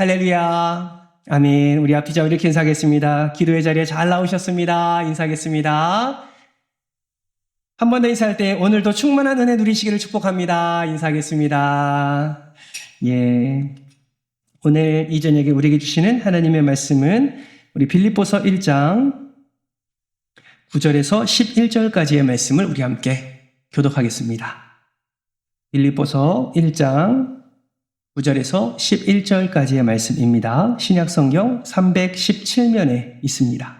할렐루야. 아멘. 우리 앞뒤좌우 이렇게 인사하겠습니다. 기도의 자리에 잘 나오셨습니다. 인사하겠습니다. 한 번 더 인사할 때 오늘도 충만한 은혜 누리시기를 축복합니다. 인사하겠습니다. 예. 오늘 이 저녁에 우리에게 주시는 하나님의 말씀은 우리 빌립보서 1장 9절에서 11절까지의 말씀을 우리 함께 교독하겠습니다. 빌립보서 1장 9절에서 11절까지의 말씀입니다. 신약성경 317면에 있습니다.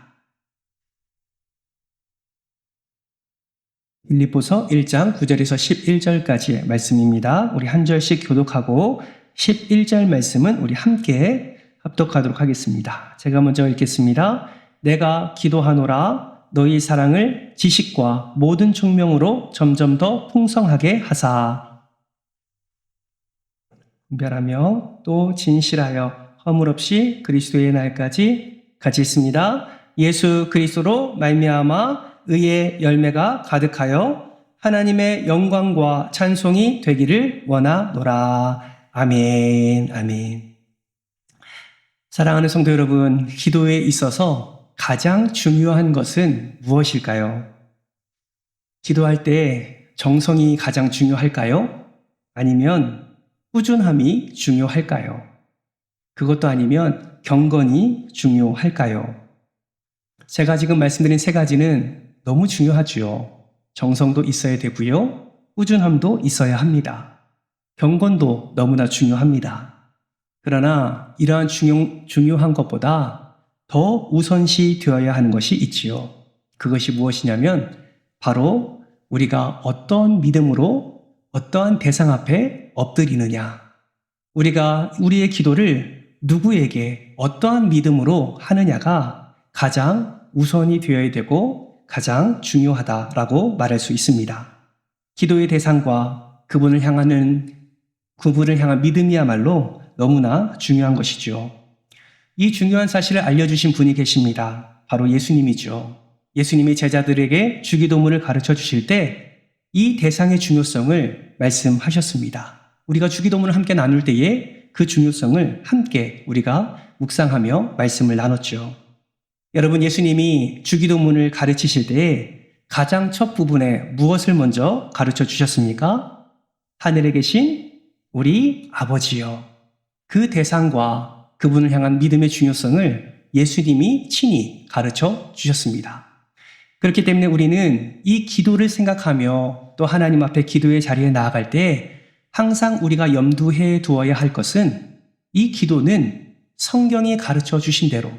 빌립보서 1장 9절에서 11절까지의 말씀입니다. 우리 한 절씩 교독하고 11절 말씀은 우리 함께 합독하도록 하겠습니다. 제가 먼저 읽겠습니다. 내가 기도하노라 너희 사랑을 지식과 모든 총명으로 점점 더 풍성하게 하사 분별하며 또 진실하여 허물 없이 그리스도의 날까지 같이 있습니다. 예수 그리스도로 말미암아 의의 열매가 가득하여 하나님의 영광과 찬송이 되기를 원하노라. 아멘. 아멘. 사랑하는 성도 여러분, 기도에 있어서 가장 중요한 것은 무엇일까요? 기도할 때 정성이 가장 중요할까요? 아니면 꾸준함이 중요할까요? 그것도 아니면 경건이 중요할까요? 제가 지금 말씀드린 세 가지는 너무 중요하지요. 정성도 있어야 되고요. 꾸준함도 있어야 합니다. 경건도 너무나 중요합니다. 그러나 이러한 중요한 것보다 더 우선시 되어야 하는 것이 있지요. 그것이 무엇이냐면 바로 우리가 어떠한 믿음으로 어떠한 대상 앞에 엎드리느냐. 우리가 우리의 기도를 누구에게 어떠한 믿음으로 하느냐가 가장 우선이 되어야 되고 가장 중요하다라고 말할 수 있습니다. 기도의 대상과 그분을 향한 믿음이야말로 너무나 중요한 것이죠. 이 중요한 사실을 알려주신 분이 계십니다. 바로 예수님이죠. 예수님이 제자들에게 주기도문을 가르쳐 주실 때 이 대상의 중요성을 말씀하셨습니다. 우리가 주기도문을 함께 나눌 때에 그 중요성을 함께 우리가 묵상하며 말씀을 나눴죠. 여러분, 예수님이 주기도문을 가르치실 때에 가장 첫 부분에 무엇을 먼저 가르쳐 주셨습니까? 하늘에 계신 우리 아버지요. 그 대상과 그분을 향한 믿음의 중요성을 예수님이 친히 가르쳐 주셨습니다. 그렇기 때문에 우리는 이 기도를 생각하며 또 하나님 앞에 기도의 자리에 나아갈 때 항상 우리가 염두해 두어야 할 것은 이 기도는 성경이 가르쳐 주신 대로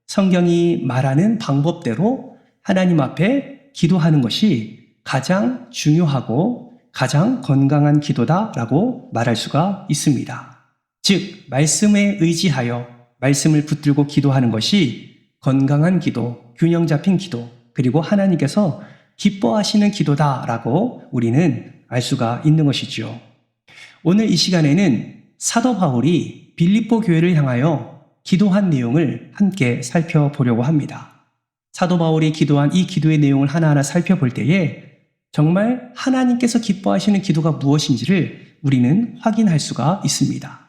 성경이 말하는 방법대로 하나님 앞에 기도하는 것이 가장 중요하고 가장 건강한 기도다라고 말할 수가 있습니다. 즉, 말씀에 의지하여 말씀을 붙들고 기도하는 것이 건강한 기도, 균형 잡힌 기도, 그리고 하나님께서 기뻐하시는 기도다라고 우리는 알 수가 있는 것이죠. 오늘 이 시간에는 사도 바울이 빌립보 교회를 향하여 기도한 내용을 함께 살펴보려고 합니다. 사도 바울이 기도한 이 기도의 내용을 하나하나 살펴볼 때에 정말 하나님께서 기뻐하시는 기도가 무엇인지를 우리는 확인할 수가 있습니다.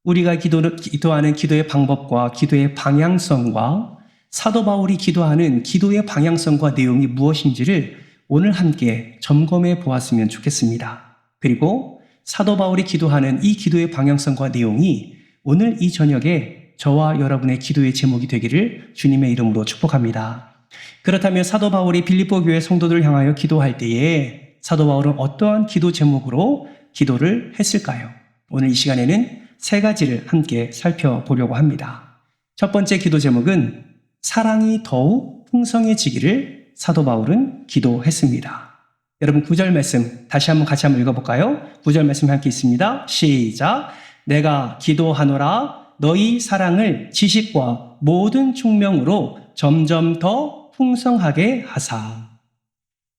우리가 기도하는 기도의 방법과 기도의 방향성과 사도 바울이 기도하는 기도의 방향성과 내용이 무엇인지를 오늘 함께 점검해 보았으면 좋겠습니다. 그리고 사도 바울이 기도하는 이 기도의 방향성과 내용이 오늘 이 저녁에 저와 여러분의 기도의 제목이 되기를 주님의 이름으로 축복합니다. 그렇다면 사도 바울이 빌립보 교회 성도들을 향하여 기도할 때에 사도 바울은 어떠한 기도 제목으로 기도를 했을까요? 오늘 이 시간에는 세 가지를 함께 살펴보려고 합니다. 첫 번째 기도 제목은 사랑이 더욱 풍성해지기를 사도 바울은 기도했습니다. 여러분 9절 말씀 다시 한번 같이 한번 읽어볼까요? 9절 말씀 함께 있습니다. 시작! 내가 기도하노라 너희 사랑을 지식과 모든 총명으로 점점 더 풍성하게 하사.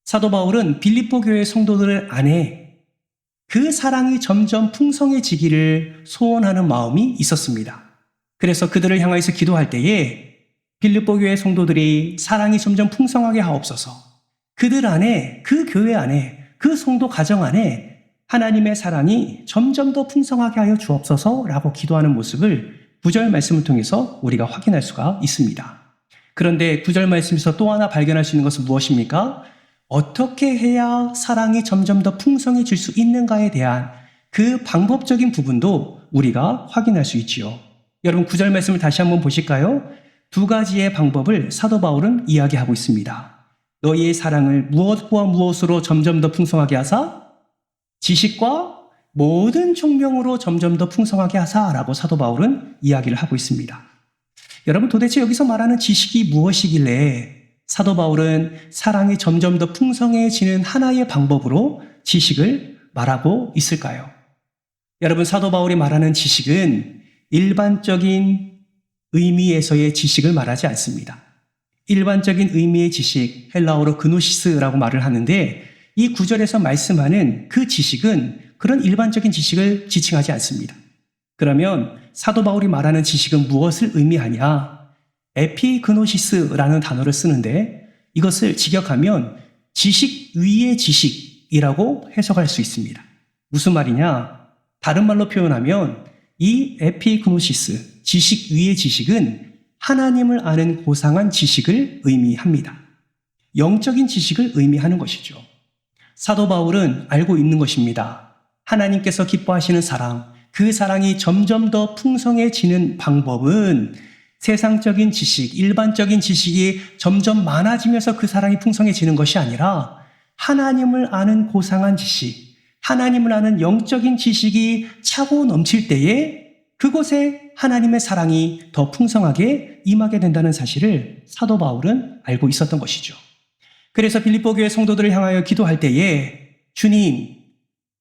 사도 바울은 빌립보 교회 성도들 안에 그 사랑이 점점 풍성해지기를 소원하는 마음이 있었습니다. 그래서 그들을 향해서 기도할 때에 빌립보 교회 성도들이 사랑이 점점 풍성하게 하옵소서. 그들 안에, 그 교회 안에, 그 성도 가정 안에 하나님의 사랑이 점점 더 풍성하게 하여 주옵소서라고 기도하는 모습을 구절 말씀을 통해서 우리가 확인할 수가 있습니다. 그런데 구절 말씀에서 또 하나 발견할 수 있는 것은 무엇입니까? 어떻게 해야 사랑이 점점 더 풍성해질 수 있는가에 대한 그 방법적인 부분도 우리가 확인할 수 있지요. 여러분 구절 말씀을 다시 한번 보실까요? 두 가지의 방법을 사도 바울은 이야기하고 있습니다. 너희의 사랑을 무엇과 무엇으로 점점 더 풍성하게 하사? 지식과 모든 총명으로 점점 더 풍성하게 하사라고 사도 바울은 이야기를 하고 있습니다. 여러분 도대체 여기서 말하는 지식이 무엇이길래 사도 바울은 사랑이 점점 더 풍성해지는 하나의 방법으로 지식을 말하고 있을까요? 여러분 사도 바울이 말하는 지식은 일반적인 의미에서의 지식을 말하지 않습니다. 일반적인 의미의 지식, 헬라어로 그노시스라고 말을 하는데 이 구절에서 말씀하는 그 지식은 그런 일반적인 지식을 지칭하지 않습니다. 그러면 사도 바울이 말하는 지식은 무엇을 의미하냐? 에피그노시스라는 단어를 쓰는데 이것을 직역하면 지식 위의 지식이라고 해석할 수 있습니다. 무슨 말이냐? 다른 말로 표현하면 이 에피그노시스, 지식 위의 지식은 하나님을 아는 고상한 지식을 의미합니다. 영적인 지식을 의미하는 것이죠. 사도 바울은 알고 있는 것입니다. 하나님께서 기뻐하시는 사랑, 그 사랑이 점점 더 풍성해지는 방법은 세상적인 지식, 일반적인 지식이 점점 많아지면서 그 사랑이 풍성해지는 것이 아니라 하나님을 아는 고상한 지식, 하나님을 아는 영적인 지식이 차고 넘칠 때에 그곳에 하나님의 사랑이 더 풍성하게 임하게 된다는 사실을 사도 바울은 알고 있었던 것이죠. 그래서 빌립보 교회 성도들을 향하여 기도할 때에 주님,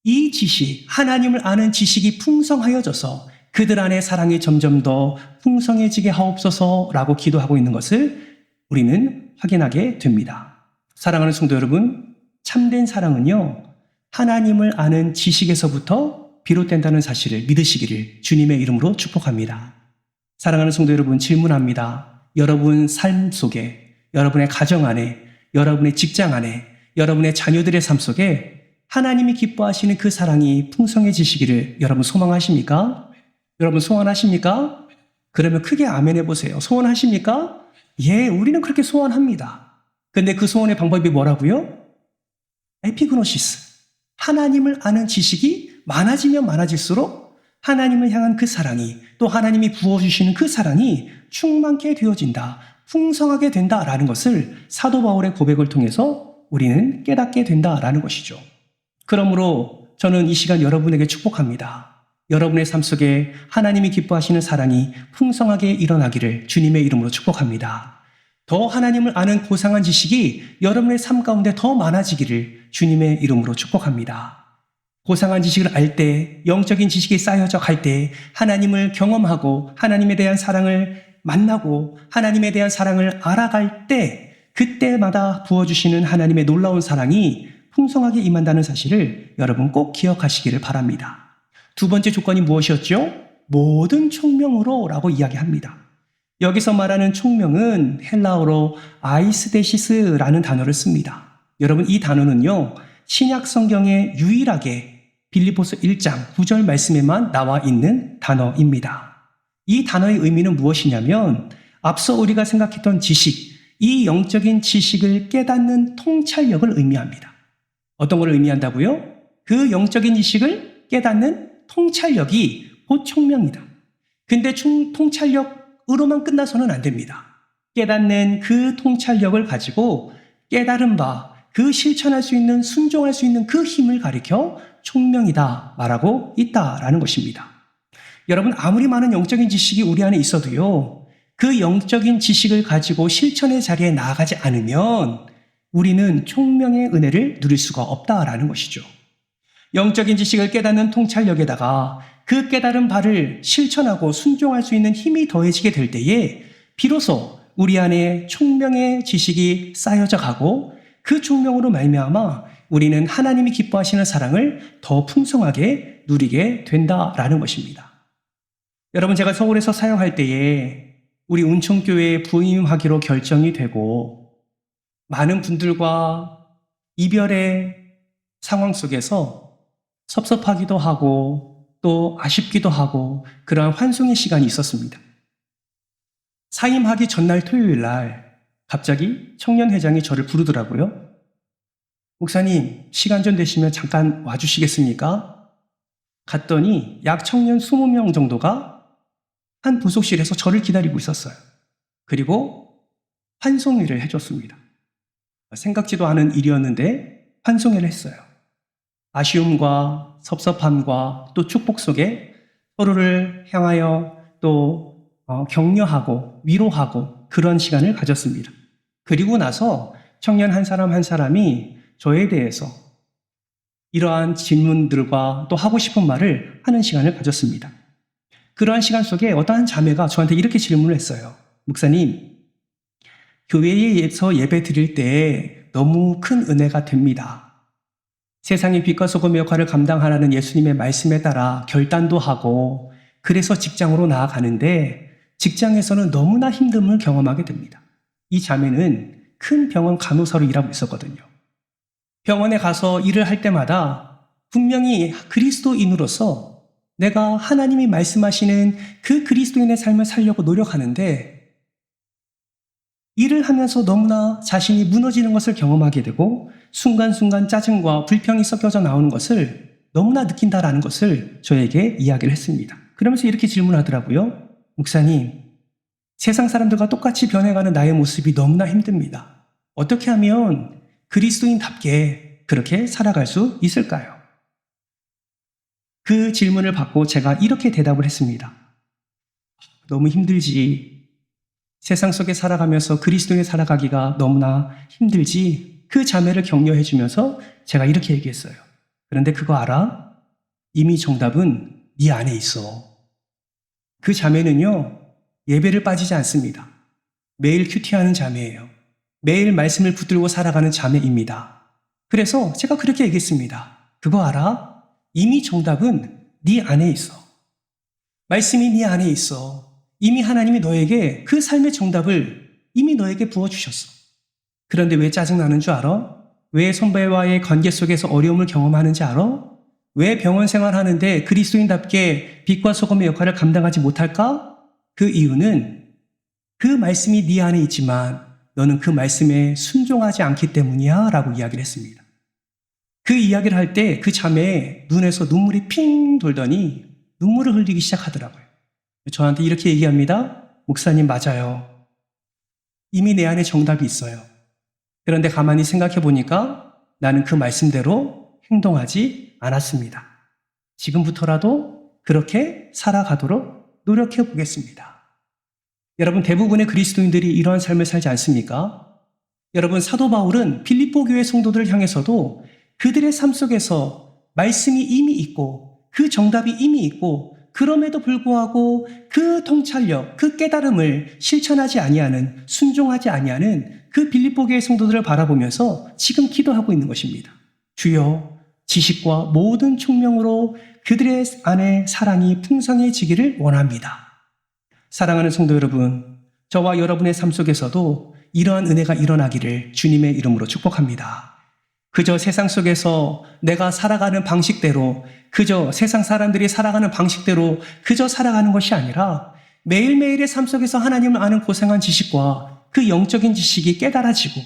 이 지식, 하나님을 아는 지식이 풍성하여져서 그들 안에 사랑이 점점 더 풍성해지게 하옵소서라고 기도하고 있는 것을 우리는 확인하게 됩니다. 사랑하는 성도 여러분, 참된 사랑은요, 하나님을 아는 지식에서부터 비롯된다는 사실을 믿으시기를 주님의 이름으로 축복합니다. 사랑하는 성도 여러분, 질문합니다. 여러분 삶 속에, 여러분의 가정 안에, 여러분의 직장 안에, 여러분의 자녀들의 삶 속에 하나님이 기뻐하시는 그 사랑이 풍성해지시기를 여러분 소망하십니까? 여러분 소원하십니까? 그러면 크게 아멘 해보세요. 소원하십니까? 예, 우리는 그렇게 소원합니다. 근데 그 소원의 방법이 뭐라고요? 에피그노시스. 하나님을 아는 지식이 많아지면 많아질수록 하나님을 향한 그 사랑이, 또 하나님이 부어주시는 그 사랑이 충만케 되어진다, 풍성하게 된다라는 것을 사도 바울의 고백을 통해서 우리는 깨닫게 된다라는 것이죠. 그러므로 저는 이 시간 여러분에게 축복합니다. 여러분의 삶 속에 하나님이 기뻐하시는 사랑이 풍성하게 일어나기를 주님의 이름으로 축복합니다. 더 하나님을 아는 고상한 지식이 여러분의 삶 가운데 더 많아지기를 주님의 이름으로 축복합니다. 고상한 지식을 알 때, 영적인 지식이 쌓여져 갈 때 하나님을 경험하고 하나님에 대한 사랑을 만나고 하나님에 대한 사랑을 알아갈 때 그때마다 부어주시는 하나님의 놀라운 사랑이 풍성하게 임한다는 사실을 여러분 꼭 기억하시기를 바랍니다. 두 번째 조건이 무엇이었죠? 모든 총명으로 라고 이야기합니다. 여기서 말하는 총명은 헬라어로 아이스데시스라는 단어를 씁니다. 여러분 이 단어는요, 신약 성경에 유일하게 빌립보서 1장 9절 말씀에만 나와 있는 단어입니다. 이 단어의 의미는 무엇이냐면 앞서 우리가 생각했던 지식, 이 영적인 지식을 깨닫는 통찰력을 의미합니다. 어떤 걸 의미한다고요? 그 영적인 지식을 깨닫는 통찰력이 곧 총명이다. 근데 통찰력으로만 끝나서는 안 됩니다. 깨닫는 그 통찰력을 가지고 깨달은 바, 그 실천할 수 있는, 순종할 수 있는 그 힘을 가리켜 총명이다 말하고 있다라는 것입니다. 여러분 아무리 많은 영적인 지식이 우리 안에 있어도요, 그 영적인 지식을 가지고 실천의 자리에 나아가지 않으면 우리는 총명의 은혜를 누릴 수가 없다라는 것이죠. 영적인 지식을 깨닫는 통찰력에다가 그 깨달은 바를 실천하고 순종할 수 있는 힘이 더해지게 될 때에 비로소 우리 안에 총명의 지식이 쌓여져 가고 그 총명으로 말미암아 우리는 하나님이 기뻐하시는 사랑을 더 풍성하게 누리게 된다라는 것입니다. 여러분 제가 서울에서 사역할 때에 우리 운총교회에 부임하기로 결정이 되고 많은 분들과 이별의 상황 속에서 섭섭하기도 하고 또 아쉽기도 하고 그러한 환송의 시간이 있었습니다. 사임하기 전날 토요일 날 갑자기 청년회장이 저를 부르더라고요. 목사님, 시간 좀 되시면 잠깐 와주시겠습니까? 갔더니 약 청년 20명 정도가 한 부속실에서 저를 기다리고 있었어요. 그리고 환송회를 해줬습니다. 생각지도 않은 일이었는데 환송회를 했어요. 아쉬움과 섭섭함과 또 축복 속에 서로를 향하여 또 격려하고 위로하고 그런 시간을 가졌습니다. 그리고 나서 청년 한 사람 한 사람이 저에 대해서 이러한 질문들과 또 하고 싶은 말을 하는 시간을 가졌습니다. 그러한 시간 속에 어떠한 자매가 저한테 이렇게 질문을 했어요. 목사님, 교회에서 예배 드릴 때 너무 큰 은혜가 됩니다. 세상의 빛과 소금의 역할을 감당하라는 예수님의 말씀에 따라 결단도 하고 그래서 직장으로 나아가는데 직장에서는 너무나 힘듦을 경험하게 됩니다. 이 자매는 큰 병원 간호사로 일하고 있었거든요. 병원에 가서 일을 할 때마다 분명히 그리스도인으로서 내가 하나님이 말씀하시는 그 그리스도인의 삶을 살려고 노력하는데 일을 하면서 너무나 자신이 무너지는 것을 경험하게 되고 순간순간 짜증과 불평이 섞여져 나오는 것을 너무나 느낀다라는 것을 저에게 이야기를 했습니다. 그러면서 이렇게 질문하더라고요. 목사님, 세상 사람들과 똑같이 변해가는 나의 모습이 너무나 힘듭니다. 어떻게 하면 그리스도인답게 그렇게 살아갈 수 있을까요? 그 질문을 받고 제가 이렇게 대답을 했습니다. 너무 힘들지. 세상 속에 살아가면서 그리스도인에 살아가기가 너무나 힘들지. 그 자매를 격려해 주면서 제가 이렇게 얘기했어요. 그런데 그거 알아? 이미 정답은 네 안에 있어. 그 자매는요, 예배를 빠지지 않습니다. 매일 큐티하는 자매예요. 매일 말씀을 붙들고 살아가는 자매입니다. 그래서 제가 그렇게 얘기했습니다. 그거 알아? 이미 정답은 네 안에 있어. 말씀이 네 안에 있어. 이미 하나님이 너에게 그 삶의 정답을 이미 너에게 부어주셨어. 그런데 왜 짜증나는 줄 알아? 왜 선배와의 관계 속에서 어려움을 경험하는지 알아? 왜 병원 생활하는데 그리스도인답게 빛과 소금의 역할을 감당하지 못할까? 그 이유는 그 말씀이 네 안에 있지만 너는 그 말씀에 순종하지 않기 때문이야 라고 이야기를 했습니다. 그 이야기를 할 때 그 자매의 눈에서 눈물이 핑 돌더니 눈물을 흘리기 시작하더라고요. 저한테 이렇게 얘기합니다. 목사님, 맞아요. 이미 내 안에 정답이 있어요. 그런데 가만히 생각해 보니까 나는 그 말씀대로 행동하지 않았습니다. 지금부터라도 그렇게 살아가도록 노력해 보겠습니다. 여러분, 대부분의 그리스도인들이 이러한 삶을 살지 않습니까? 여러분, 사도 바울은 빌립보 교회 성도들을 향해서도 그들의 삶 속에서 말씀이 이미 있고 그 정답이 이미 있고 그럼에도 불구하고 그 통찰력, 그 깨달음을 실천하지 아니하는, 순종하지 아니하는 그 빌립보 교회 성도들을 바라보면서 지금 기도하고 있는 것입니다. 주여, 지식과 모든 총명으로 그들의 안에 사랑이 풍성해지기를 원합니다. 사랑하는 성도 여러분, 저와 여러분의 삶 속에서도 이러한 은혜가 일어나기를 주님의 이름으로 축복합니다. 그저 세상 속에서 내가 살아가는 방식대로, 그저 세상 사람들이 살아가는 방식대로 그저 살아가는 것이 아니라 매일매일의 삶 속에서 하나님을 아는 고상한 지식과 그 영적인 지식이 깨달아지고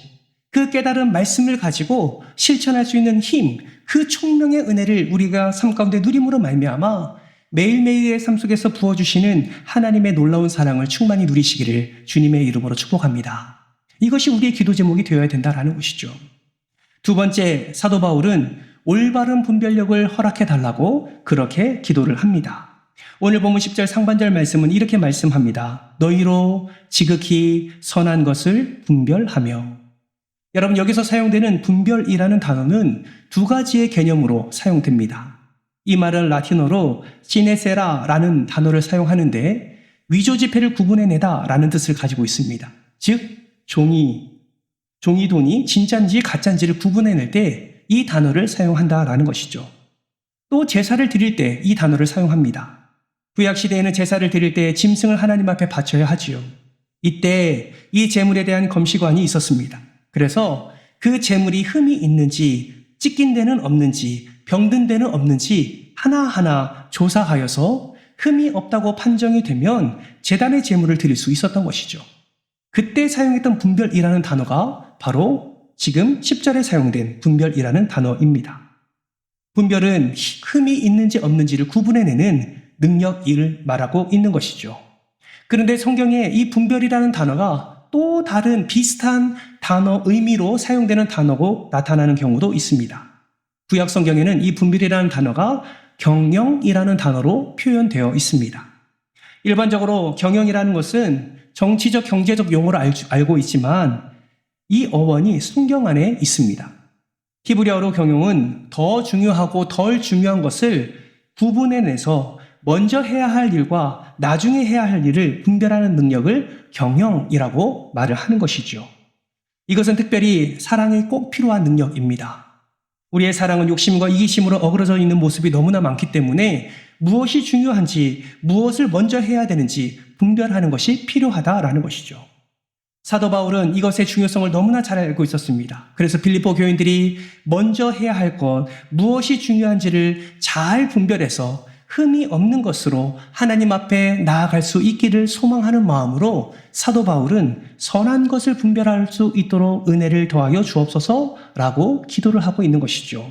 그 깨달은 말씀을 가지고 실천할 수 있는 힘, 그 총명의 은혜를 우리가 삶 가운데 누림으로 말미암아 매일매일의 삶 속에서 부어주시는 하나님의 놀라운 사랑을 충만히 누리시기를 주님의 이름으로 축복합니다. 이것이 우리의 기도 제목이 되어야 된다는 것이죠. 두 번째, 사도 바울은 올바른 분별력을 허락해 달라고 그렇게 기도를 합니다. 오늘 본문 10절 상반절 말씀은 이렇게 말씀합니다. 너희로 지극히 선한 것을 분별하며. 여러분, 여기서 사용되는 분별이라는 단어는 두 가지의 개념으로 사용됩니다. 이 말은 라틴어로 시네세라라는 단어를 사용하는데 위조지폐를 구분해내다 라는 뜻을 가지고 있습니다. 즉, 종이돈이 진짜인지 가짜인지를 구분해낼 때 이 단어를 사용한다라는 것이죠. 또 제사를 드릴 때 이 단어를 사용합니다. 구약시대에는 제사를 드릴 때 짐승을 하나님 앞에 바쳐야 하지요. 이때 이 제물에 대한 검시관이 있었습니다. 그래서 그 제물이 흠이 있는지, 찢긴 데는 없는지, 병든 데는 없는지 하나하나 조사하여서 흠이 없다고 판정이 되면 제단의 제물을 드릴 수 있었던 것이죠. 그때 사용했던 분별이라는 단어가 바로 지금 10절에 사용된 분별이라는 단어입니다. 분별은 흠이 있는지 없는지를 구분해내는 능력을 말하고 있는 것이죠. 그런데 성경에 이 분별이라는 단어가 또 다른 비슷한 단어 의미로 사용되는 단어고 나타나는 경우도 있습니다. 구약 성경에는 이 분별이라는 단어가 경영이라는 단어로 표현되어 있습니다. 일반적으로 경영이라는 것은 정치적, 경제적 용어로 알고 있지만 이 어원이 성경 안에 있습니다. 히브리어로 경영은 더 중요하고 덜 중요한 것을 구분해내서 먼저 해야 할 일과 나중에 해야 할 일을 분별하는 능력을 경영이라고 말을 하는 것이죠. 이것은 특별히 사랑이 꼭 필요한 능력입니다. 우리의 사랑은 욕심과 이기심으로 어그러져 있는 모습이 너무나 많기 때문에 무엇이 중요한지, 무엇을 먼저 해야 되는지 분별하는 것이 필요하다라는 것이죠. 사도 바울은 이것의 중요성을 너무나 잘 알고 있었습니다. 그래서 빌립보 교인들이 먼저 해야 할 것, 무엇이 중요한지를 잘 분별해서 흠이 없는 것으로 하나님 앞에 나아갈 수 있기를 소망하는 마음으로 사도 바울은 선한 것을 분별할 수 있도록 은혜를 더하여 주옵소서라고 기도를 하고 있는 것이죠.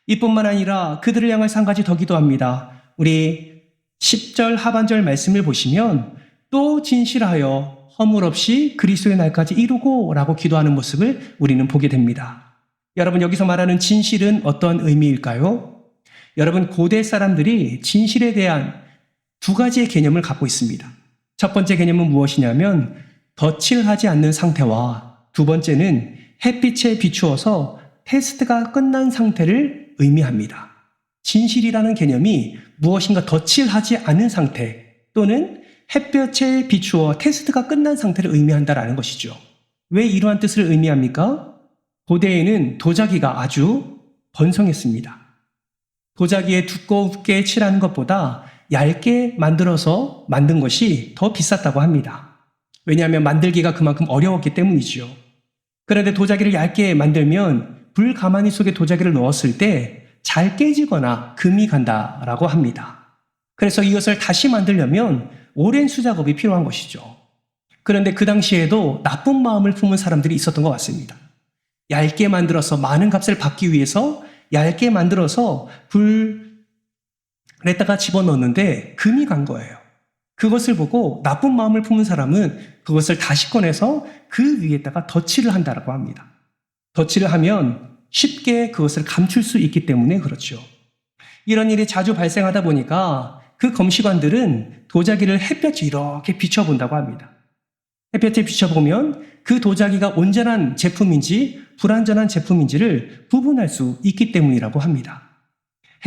이뿐만 아니라 그들을 향해서 한 가지 더 기도합니다. 우리 10절 하반절 말씀을 보시면 또 진실하여 허물 없이 그리스도의 날까지 이루고 라고 기도하는 모습을 우리는 보게 됩니다. 여러분, 여기서 말하는 진실은 어떤 의미일까요? 여러분, 고대 사람들이 진실에 대한 두 가지의 개념을 갖고 있습니다. 첫 번째 개념은 무엇이냐면 덧칠하지 않는 상태와 두 번째는 햇빛에 비추어서 테스트가 끝난 상태를 의미합니다. 진실이라는 개념이 무엇인가 덧칠하지 않은 상태 또는 햇볕에 비추어 테스트가 끝난 상태를 의미한다라는 것이죠. 왜 이러한 뜻을 의미합니까? 고대에는 도자기가 아주 번성했습니다. 도자기에 두껍게 칠하는 것보다 얇게 만들어서 만든 것이 더 비쌌다고 합니다. 왜냐하면 만들기가 그만큼 어려웠기 때문이죠. 그런데 도자기를 얇게 만들면 불 가마니 속에 도자기를 넣었을 때 잘 깨지거나 금이 간다라고 합니다. 그래서 이것을 다시 만들려면 오랜 수작업이 필요한 것이죠. 그런데 그 당시에도 나쁜 마음을 품은 사람들이 있었던 것 같습니다. 얇게 만들어서 많은 값을 받기 위해서 얇게 만들어서 불에다가 집어넣었는데 금이 간 거예요. 그것을 보고 나쁜 마음을 품은 사람은 그것을 다시 꺼내서 그 위에다가 덧칠을 한다고 합니다. 덧칠을 하면 쉽게 그것을 감출 수 있기 때문에 그렇죠. 이런 일이 자주 발생하다 보니까 그 검시관들은 도자기를 햇볕에 이렇게 비춰본다고 합니다. 햇볕에 비춰보면 그 도자기가 온전한 제품인지 불완전한 제품인지를 구분할 수 있기 때문이라고 합니다.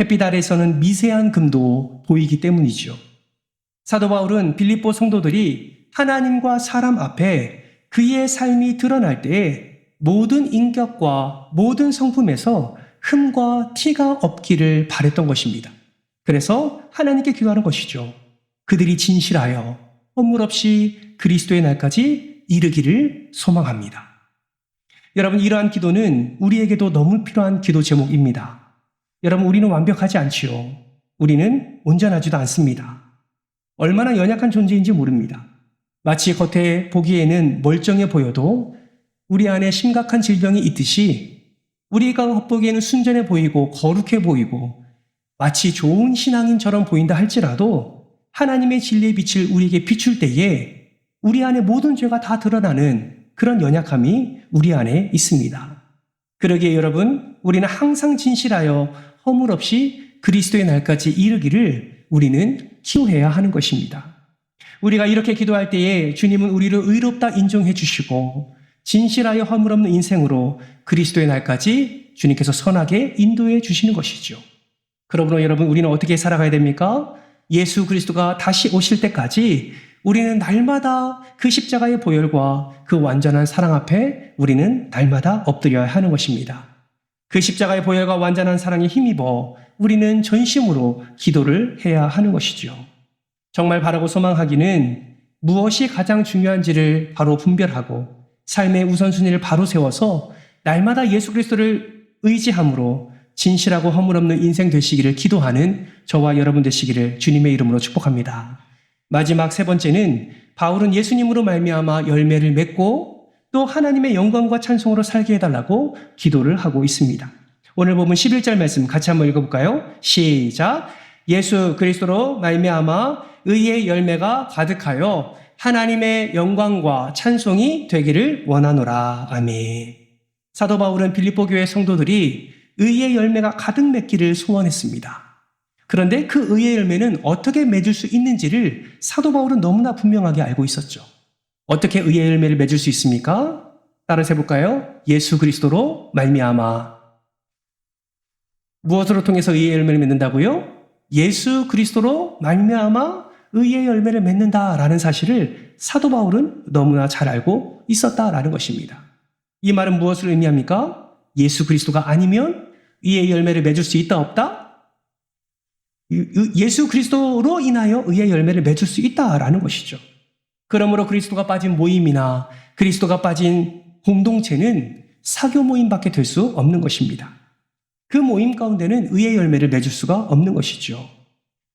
햇빛 아래에서는 미세한 금도 보이기 때문이죠. 사도 바울은 빌립보 성도들이 하나님과 사람 앞에 그의 삶이 드러날 때에 모든 인격과 모든 성품에서 흠과 티가 없기를 바랬던 것입니다. 그래서 하나님께 기도하는 것이죠. 그들이 진실하여 허물 없이 그리스도의 날까지 이르기를 소망합니다. 여러분, 이러한 기도는 우리에게도 너무 필요한 기도 제목입니다. 여러분, 우리는 완벽하지 않지요. 우리는 온전하지도 않습니다. 얼마나 연약한 존재인지 모릅니다. 마치 겉에 보기에는 멀쩡해 보여도 우리 안에 심각한 질병이 있듯이 우리가 겉보기에는 순전해 보이고 거룩해 보이고 마치 좋은 신앙인처럼 보인다 할지라도 하나님의 진리의 빛을 우리에게 비출 때에 우리 안에 모든 죄가 다 드러나는 그런 연약함이 우리 안에 있습니다. 그러기에 여러분, 우리는 항상 진실하여 허물 없이 그리스도의 날까지 이르기를 우리는 기도해야 하는 것입니다. 우리가 이렇게 기도할 때에 주님은 우리를 의롭다 인정해 주시고 진실하여 허물 없는 인생으로 그리스도의 날까지 주님께서 선하게 인도해 주시는 것이죠. 그러므로 여러분, 우리는 어떻게 살아가야 됩니까? 예수 그리스도가 다시 오실 때까지 우리는 날마다 그 십자가의 보혈과 그 완전한 사랑 앞에 우리는 날마다 엎드려야 하는 것입니다. 그 십자가의 보혈과 완전한 사랑에 힘입어 우리는 전심으로 기도를 해야 하는 것이죠. 정말 바라고 소망하기는 무엇이 가장 중요한지를 바로 분별하고 삶의 우선순위를 바로 세워서 날마다 예수 그리스도를 의지함으로 진실하고 허물 없는 인생 되시기를 기도하는 저와 여러분 되시기를 주님의 이름으로 축복합니다. 마지막 세 번째는 바울은 예수님으로 말미암아 열매를 맺고 또 하나님의 영광과 찬송으로 살게 해달라고 기도를 하고 있습니다. 오늘 보면 11절 말씀 같이 한번 읽어볼까요? 시작! 예수 그리스도로 말미암아 의의 열매가 가득하여 하나님의 영광과 찬송이 되기를 원하노라. 아멘. 사도 바울은 빌립보 교회 성도들이 의의 열매가 가득 맺기를 소원했습니다. 그런데 그 의의 열매는 어떻게 맺을 수 있는지를 사도 바울은 너무나 분명하게 알고 있었죠. 어떻게 의의 열매를 맺을 수 있습니까? 따라서 해볼까요? 예수 그리스도로 말미암아. 무엇으로 통해서 의의 열매를 맺는다고요? 예수 그리스도로 말미암아 의의 열매를 맺는다라는 사실을 사도 바울은 너무나 잘 알고 있었다라는 것입니다. 이 말은 무엇을 의미합니까? 예수 그리스도가 아니면 의의 열매를 맺을 수 있다 없다? 예수 그리스도로 인하여 의의 열매를 맺을 수 있다라는 것이죠. 그러므로 그리스도가 빠진 모임이나 그리스도가 빠진 공동체는 사교 모임밖에 될 수 없는 것입니다. 그 모임 가운데는 의의 열매를 맺을 수가 없는 것이죠.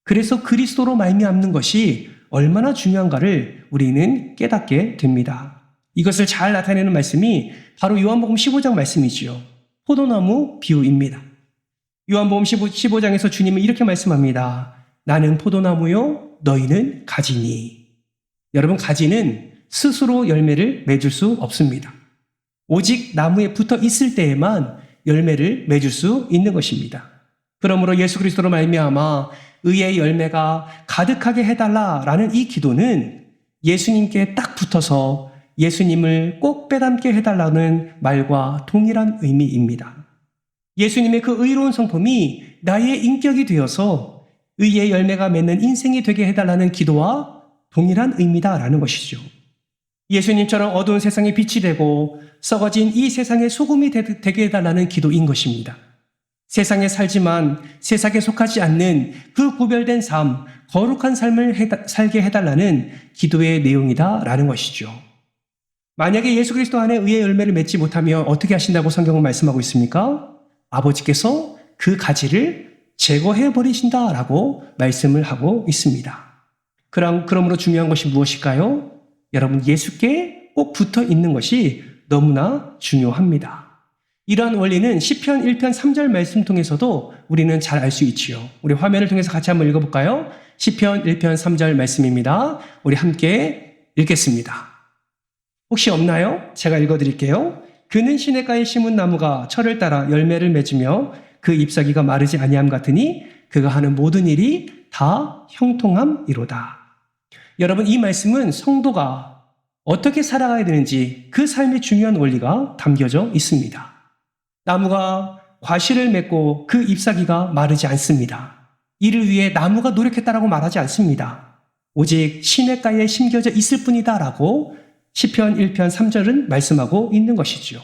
그래서 그리스도로 말미암는 것이 얼마나 중요한가를 우리는 깨닫게 됩니다. 이것을 잘 나타내는 말씀이 바로 요한복음 15장 말씀이지요. 포도나무 비유입니다. 요한복음 15장에서 주님은 이렇게 말씀합니다. 나는 포도나무요, 너희는 가지니. 여러분, 가지는 스스로 열매를 맺을 수 없습니다. 오직 나무에 붙어 있을 때에만 열매를 맺을 수 있는 것입니다. 그러므로 예수 그리스도로 말미암아 의의 열매가 가득하게 해달라라는 이 기도는 예수님께 딱 붙어서 예수님을 꼭 빼닮게 해달라는 말과 동일한 의미입니다. 예수님의 그 의로운 성품이 나의 인격이 되어서 의의 열매가 맺는 인생이 되게 해달라는 기도와 동일한 의미다라는 것이죠. 예수님처럼 어두운 세상에 빛이 되고 썩어진 이 세상의 소금이 되게 해달라는 기도인 것입니다. 세상에 살지만 세상에 속하지 않는 그 구별된 삶, 거룩한 삶을 살게 해달라는 기도의 내용이다라는 것이죠. 만약에 예수 그리스도 안에 의의 열매를 맺지 못하면 어떻게 하신다고 성경은 말씀하고 있습니까? 아버지께서 그 가지를 제거해 버리신다라고 말씀을 하고 있습니다. 그러므로 중요한 것이 무엇일까요? 여러분, 예수께 꼭 붙어 있는 것이 너무나 중요합니다. 이러한 원리는 시편 1편 3절 말씀 통해서도 우리는 잘 알 수 있지요. 우리 화면을 통해서 같이 한번 읽어볼까요? 시편 1편 3절 말씀입니다. 우리 함께 읽겠습니다. 혹시 없나요? 제가 읽어드릴게요. 그는 시냇가에 심은 나무가 철을 따라 열매를 맺으며 그 잎사귀가 마르지 아니함 같으니 그가 하는 모든 일이 다 형통함이로다. 여러분, 이 말씀은 성도가 어떻게 살아가야 되는지 그 삶의 중요한 원리가 담겨져 있습니다. 나무가 과실을 맺고 그 잎사귀가 마르지 않습니다. 이를 위해 나무가 노력했다라고 말하지 않습니다. 오직 시냇가에 심겨져 있을 뿐이다라고 시편 1편 3절은 말씀하고 있는 것이죠.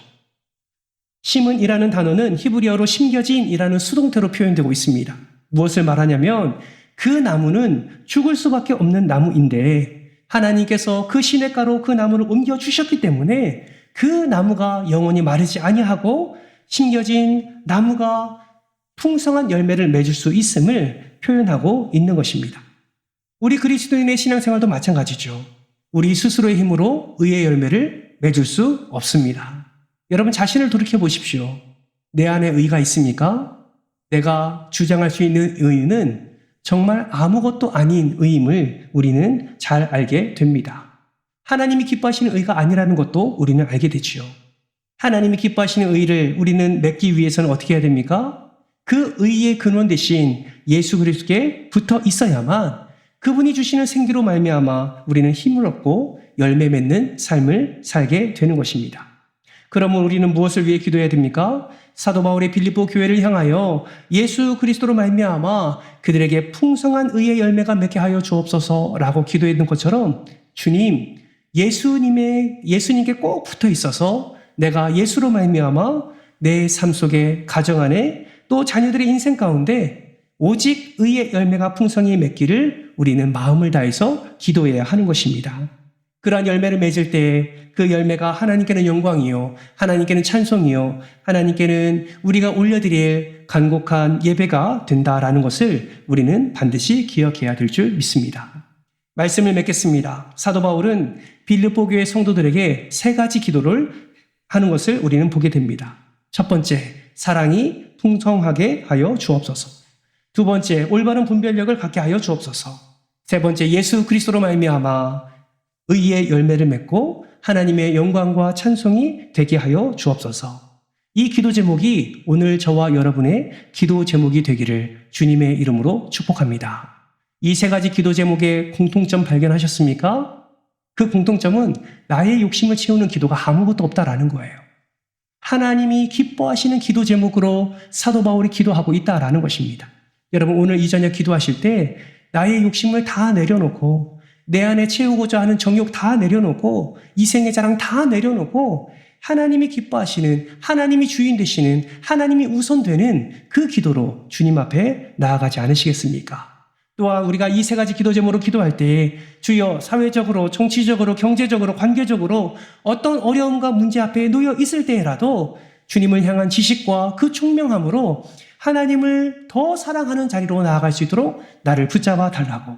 심은이라는 단어는 히브리어로 심겨진이라는 수동태로 표현되고 있습니다. 무엇을 말하냐면 그 나무는 죽을 수밖에 없는 나무인데 하나님께서 그 시냇가로 그 나무를 옮겨주셨기 때문에 그 나무가 영원히 마르지 아니하고 심겨진 나무가 풍성한 열매를 맺을 수 있음을 표현하고 있는 것입니다. 우리 그리스도인의 신앙생활도 마찬가지죠. 우리 스스로의 힘으로 의의 열매를 맺을 수 없습니다. 여러분, 자신을 돌이켜 보십시오. 내 안에 의가 있습니까? 내가 주장할 수 있는 의는 정말 아무것도 아닌 의임을 우리는 잘 알게 됩니다. 하나님이 기뻐하시는 의가 아니라는 것도 우리는 알게 되지요. 하나님이 기뻐하시는 의를 우리는 맺기 위해서는 어떻게 해야 됩니까? 그 의의 근원 대신 예수 그리스도께 붙어 있어야만 그분이 주시는 생기로 말미암아 우리는 힘을 얻고 열매 맺는 삶을 살게 되는 것입니다. 그러면 우리는 무엇을 위해 기도해야 됩니까? 사도 바울의 빌립보 교회를 향하여 예수 그리스도로 말미암아 그들에게 풍성한 의의 열매가 맺게 하여 주옵소서라고 기도했던 것처럼 주님, 예수님께 꼭 붙어 있어서 내가 예수로 말미암아 내 삶 속에 가정 안에 또 자녀들의 인생 가운데 오직 의의 열매가 풍성히 맺기를 우리는 마음을 다해서 기도해야 하는 것입니다. 그러한 열매를 맺을 때 그 열매가 하나님께는 영광이요, 하나님께는 찬송이요, 하나님께는 우리가 올려드릴 간곡한 예배가 된다라는 것을 우리는 반드시 기억해야 될 줄 믿습니다. 말씀을 맺겠습니다. 사도 바울은 빌립보 교회 성도들에게 3가지 기도를 하는 것을 우리는 보게 됩니다. 첫 번째, 사랑이 풍성하게 하여 주옵소서. 두 번째, 올바른 분별력을 갖게 하여 주옵소서. 세 번째, 예수 그리스도로 말미암아 의의 열매를 맺고 하나님의 영광과 찬송이 되게 하여 주옵소서. 이 기도 제목이 오늘 저와 여러분의 기도 제목이 되기를 주님의 이름으로 축복합니다. 이 3가지 기도 제목의 공통점 발견하셨습니까? 그 공통점은 나의 욕심을 채우는 기도가 아무것도 없다라는 거예요. 하나님이 기뻐하시는 기도 제목으로 사도 바울이 기도하고 있다라는 것입니다. 여러분, 오늘 이 저녁 기도하실 때 나의 욕심을 다 내려놓고 내 안에 채우고자 하는 정욕 다 내려놓고 이생의 자랑 다 내려놓고 하나님이 기뻐하시는, 하나님이 주인 되시는, 하나님이 우선되는 그 기도로 주님 앞에 나아가지 않으시겠습니까? 또한 우리가 이 3가지 기도 제목으로 기도할 때 주여, 사회적으로, 정치적으로, 경제적으로, 관계적으로 어떤 어려움과 문제 앞에 놓여 있을 때라도 주님을 향한 지식과 그 총명함으로 하나님을 더 사랑하는 자리로 나아갈 수 있도록 나를 붙잡아 달라고,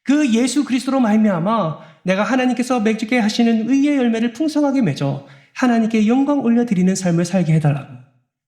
그 예수 그리스도로 말미암아 내가 하나님께서 맺게 하시는 의의 열매를 풍성하게 맺어 하나님께 영광 올려드리는 삶을 살게 해달라고,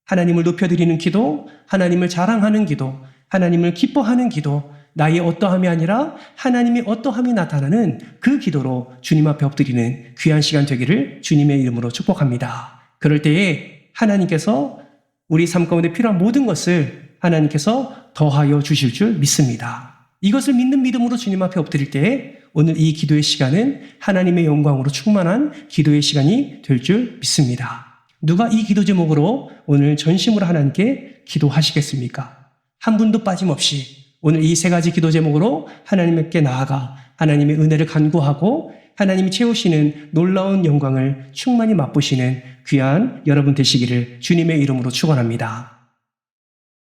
하나님을 높여드리는 기도, 하나님을 자랑하는 기도, 하나님을 기뻐하는 기도, 나의 어떠함이 아니라 하나님의 어떠함이 나타나는 그 기도로 주님 앞에 엎드리는 귀한 시간 되기를 주님의 이름으로 축복합니다. 그럴 때에 하나님께서 우리 삶 가운데 필요한 모든 것을 하나님께서 더하여 주실 줄 믿습니다. 이것을 믿는 믿음으로 주님 앞에 엎드릴 때에 오늘 이 기도의 시간은 하나님의 영광으로 충만한 기도의 시간이 될 줄 믿습니다. 누가 이 기도 제목으로 오늘 전심으로 하나님께 기도하시겠습니까? 한 분도 빠짐없이 오늘 이 3가지 기도 제목으로 하나님께 나아가 하나님의 은혜를 간구하고 하나님이 채우시는 놀라운 영광을 충만히 맛보시는 귀한 여러분 되시기를 주님의 이름으로 축원합니다.